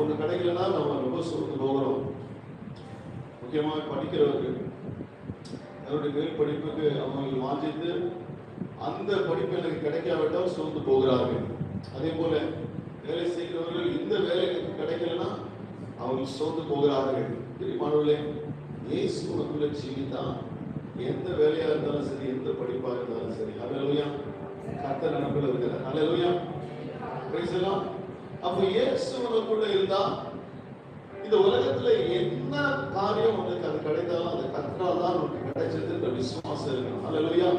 ஒன்று கிடைக்கலன்னா நம்ம ரொம்ப சோர்ந்து போகிறோம். முக்கியமாக படிக்கிறவர்கள் அவருடைய மேல் படிப்புக்கு அவங்க வாஞ்சித்து அந்த படிப்பு எனக்கு கிடைக்காவிட்டால் சோர்ந்து போகிறார்கள். அதே போல வேலை செய்கிறவர்கள் இந்த வேலை எனக்கு கிடைக்கலன்னா அவங்க சோர்ந்து போகிறார்கள். மாணவர்களே, இயேசு உனக்குள்ள ஜீவித்தான் எந்த வேலையா இருந்தாலும் சரி, எந்த படிப்பா இருந்தாலும் சரி. ஹல்லேலூயா. கர்த்தர் நமக்குள்ள இருக்கிறார். ஹல்லேலூயா. பிரைஸ் எல்லாம். அப்ப இயேசு உனக்குள்ள இருந்தா இந்த உலகத்துல என்ன காரியம் உனக்கு அது கிடைத்தாலும் அது கர்த்தரால் தான் உனக்கு கிடைச்சதுன்ற விசுவாசம் இருக்கணும். ஹல்லேலூயா.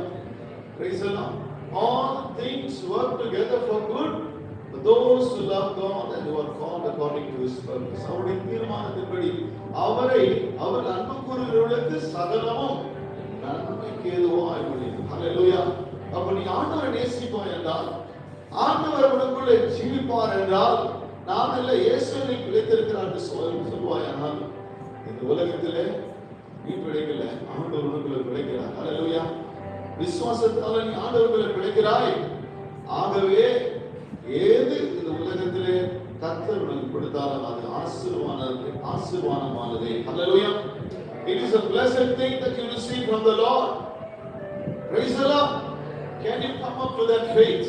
பிரைஸ் எல்லாம். All things work together for good for those who love God and who are called according to His purpose. அவருடைய தீர்மானத்தின்படி அவர் அன்பு கூறுகிறவர்களுக்கு சகலமும் நன்மைக்கு ஏதுவாய் முடியும். ஹல்லேலூயா. அப்ப நீ ஆண்டவரை நேசிப்பாய் என்றால், ஆண்டவர் உனக்குள்ளே ஜீவிப்பார் என்றால், நான் இல்லை இயேசுவை பிழைத்திருக்கிறார் என்று சொல்வாயானால் இந்த உலகத்திலே நீ பிழைக்கல, ஆண்டவர் உனக்குள்ள பிழைக்கிறார். ஹல்லேலூயா. விசுவாசத்தால நீ ஆண்டவருக்குள்ள பிழைக்கிறாய். ஆகவே ஏது இந்த உலகத்திலே கர்த்தர் உனக்கு கொடுத்தாலும் அது ஆசீர்வாதமானதே. ஹல்லேலூயா. It is a blessed thing that you receive from the Lord. Praise the Lord. Can you come up to that faith?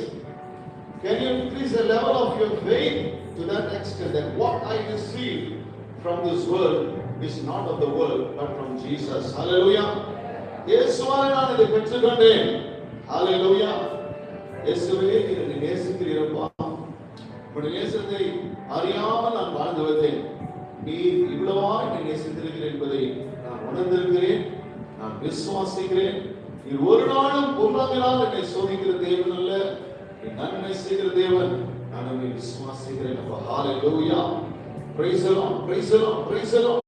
Can you increase the level of your faith to that extent that what I receive from this world is not of the world but from Jesus? Hallelujah. இயேசுவால் நான் இதை பெற்றுக்கொண்டேன். Hallelujah. இயேசுவே என்னை நேசிக்கிறீரப்பா, உம்முடைய நேசத்தை அறியாமல் நான் வாழ்ந்து வந்தேன். நீர் இவ்வளவா என்னை நேசித்திருக்கிறீர் என்பதை நான் உணர்ந்திருக்கிறேன், நான் விசுவாசிக்கிறேன். நீர் ஒரு நாளும் பொல்லாங்கினால் என்னை சோதிக்கிற தேவன் அல்ல, நீ நன்மை செய்கிற தேவன். நான் உம்மை விசுவாசிக்கிறேன். ஹalleluya. praise the Lord, praise the Lord, praise the Lord.